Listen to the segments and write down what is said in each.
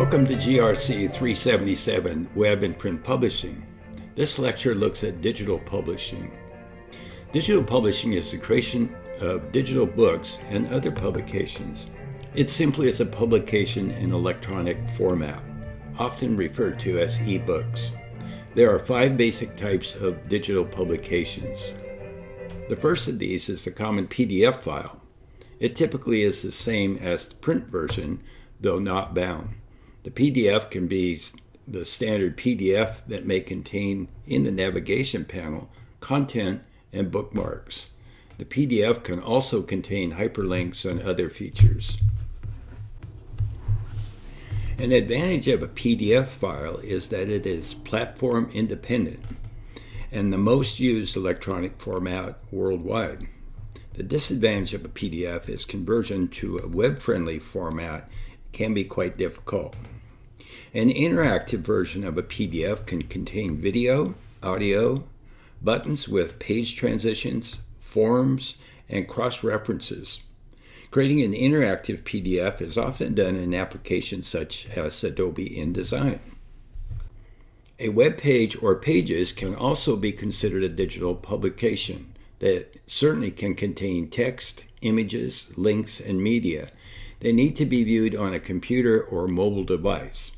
Welcome to GRC 377, Web and Print Publishing. This lecture looks at digital publishing. Digital publishing is the creation of digital books and other publications. It simply is a publication in electronic format, often referred to as ebooks. There are 5 basic types of digital publications. The first of these is the common PDF file. It typically is the same as the print version, though not bound. The PDF can be the standard PDF that may contain in the navigation panel content and bookmarks. The PDF can also contain hyperlinks and other features. An advantage of a PDF file is that it is platform independent and the most used electronic format worldwide. The disadvantage of a PDF is conversion to a web-friendly format can be quite difficult. An interactive version of a PDF can contain video, audio, buttons with page transitions, forms, and cross-references. Creating an interactive PDF is often done in applications such as Adobe InDesign. A web page or pages can also be considered a digital publication that certainly can contain text, images, links, and media. They need to be viewed on a computer or mobile device.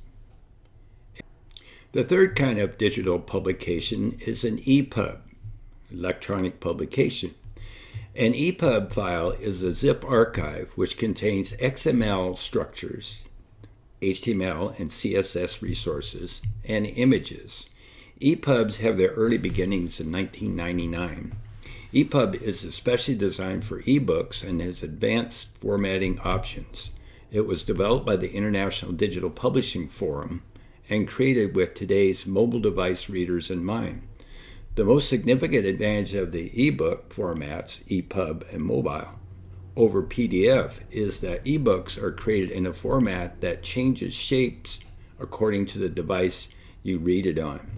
The third kind of digital publication is an Epub, electronic publication. An Epub file is a zip archive which contains XML structures, HTML and CSS resources, and images. Epubs have their early beginnings in 1999. Epub is especially designed for ebooks and has advanced formatting options. It was developed by the International Digital Publishing Forum and created with today's mobile device readers in mind. The most significant advantage of the ebook formats, EPUB and mobile, over PDF is that ebooks are created in a format that changes shapes according to the device you read it on.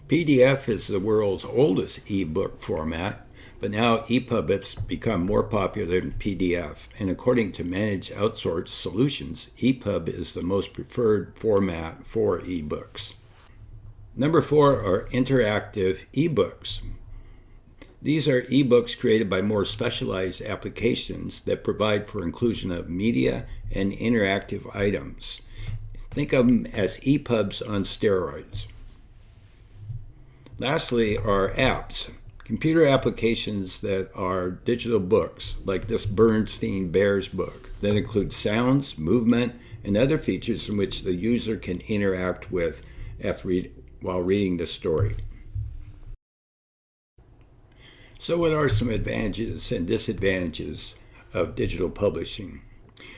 PDF is the world's oldest ebook format, but now EPUB has become more popular than PDF, and according to Managed Outsourced Solutions, EPUB is the most preferred format for ebooks. Number 4 are interactive ebooks. These are ebooks created by more specialized applications that provide for inclusion of media and interactive items. Think of them as EPUBs on steroids. Lastly are apps. Computer applications that are digital books, like this Bernstein Bears book, that include sounds, movement, and other features in which the user can interact with while reading the story. So what are some advantages and disadvantages of digital publishing?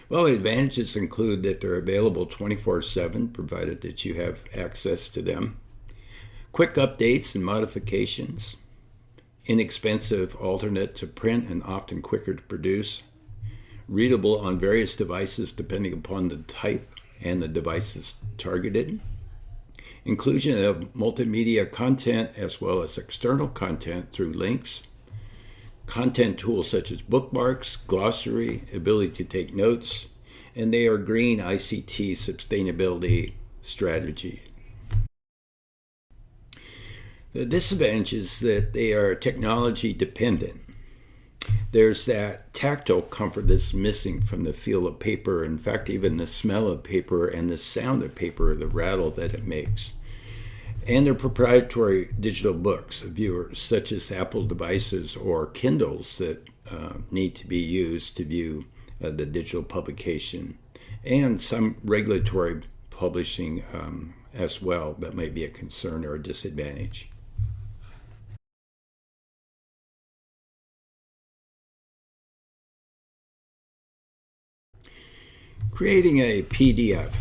Well, the advantages include that they're available 24/7, provided that you have access to them. Quick updates and modifications. Inexpensive alternate to print and often quicker to produce. Readable on various devices depending upon the type and the devices targeted. Inclusion of multimedia content as well as external content through links. Content tools such as bookmarks, glossary, ability to take notes, and they are green ICT sustainability strategy. The disadvantage is that they are technology dependent. There's that tactile comfort that's missing from the feel of paper, in fact even the smell of paper and the sound of paper, the rattle that it makes. And they're proprietary digital books, viewers such as Apple devices or Kindles that need to be used to view the digital publication, and some regulatory publishing as well that may be a concern or a disadvantage. Creating a PDF.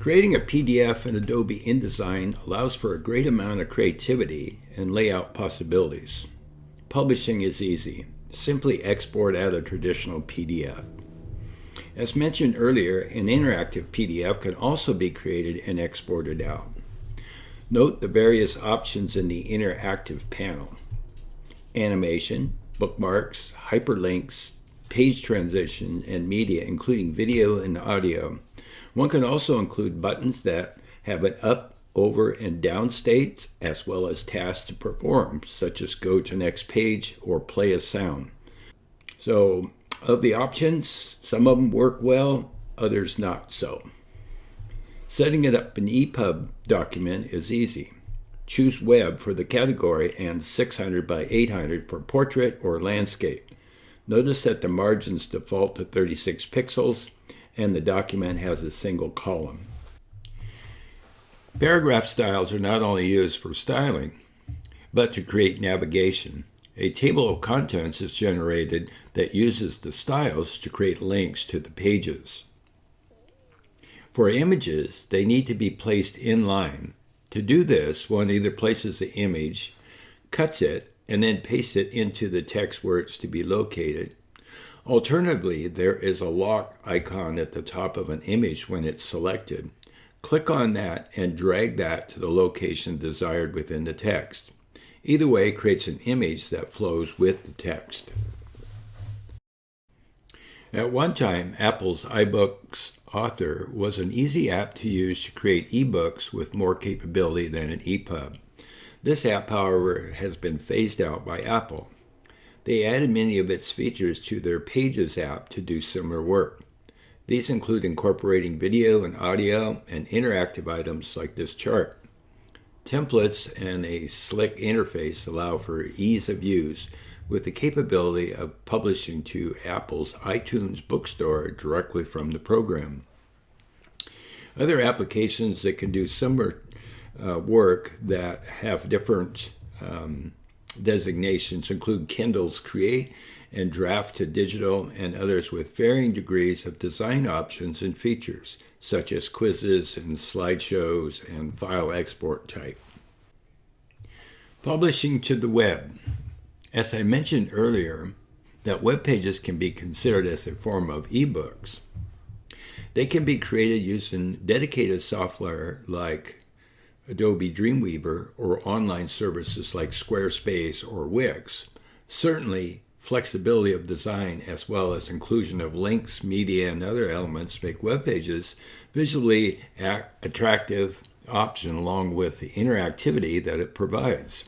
Creating a PDF in Adobe InDesign allows for a great amount of creativity and layout possibilities. Publishing is easy. Simply export out a traditional PDF. As mentioned earlier, an interactive PDF can also be created and exported out. Note the various options in the interactive panel: animation, bookmarks, hyperlinks, page transition, and media, including video and audio, One can also include buttons that have an up, over, and down state, as well as tasks to perform, such as go to next page or play a sound. So, of the options, some of them work well, others not so. Setting it up in Epub document is easy. Choose Web for the category and 600 by 800 for portrait or landscape. Notice that the margins default to 36 pixels and the document has a single column. Paragraph styles are not only used for styling, but to create navigation. A table of contents is generated that uses the styles to create links to the pages. For images, they need to be placed in line. To do this, one either places the image, cuts it, and then pastes it into the text where it's to be located. Alternatively, there is a lock icon at the top of an image when it's selected. Click on that and drag that to the location desired within the text. Either way creates an image that flows with the text. At one time, Apple's Ibooks Author was an easy app to use to create ebooks with more capability than an Epub. This app, however, has been phased out by Apple. They added many of its features to their Pages app to do similar work. These include incorporating video and audio and interactive items like this chart. Templates and a slick interface allow for ease of use with the capability of publishing to Apple's iTunes bookstore directly from the program. Other applications that can do similar work that have different designations include Kindle's Create and Draft to Digital, and others with varying degrees of design options and features, such as quizzes and slideshows and file export type. Publishing to the web. As I mentioned earlier, that web pages can be considered as a form of ebooks. They can be created using dedicated software like Adobe Dreamweaver or online services like Squarespace or Wix. Certainly, flexibility of design as well as inclusion of links, media, and other elements make web pages visually attractive option along with the interactivity that it provides.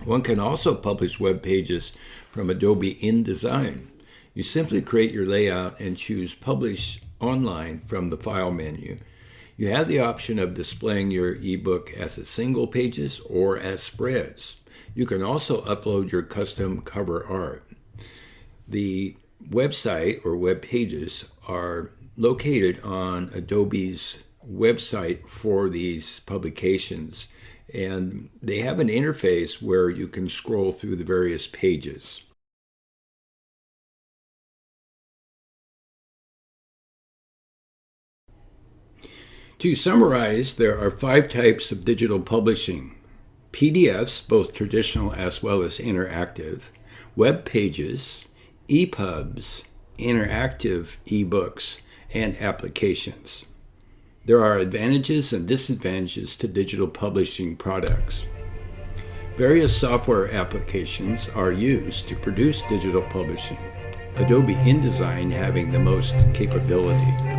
One can also publish web pages from Adobe InDesign. You simply create your layout and choose Publish Online from the File menu. You have the option of displaying your ebook as a single pages or as spreads. You can also upload your custom cover art. The website or web pages are located on Adobe's website for these publications, and they have an interface where you can scroll through the various pages. To summarize, there are 5 types of digital publishing: PDFs, both traditional as well as interactive, web pages, EPUBs, interactive ebooks, and applications. There are advantages and disadvantages to digital publishing products. Various software applications are used to produce digital publishing, Adobe InDesign having the most capability.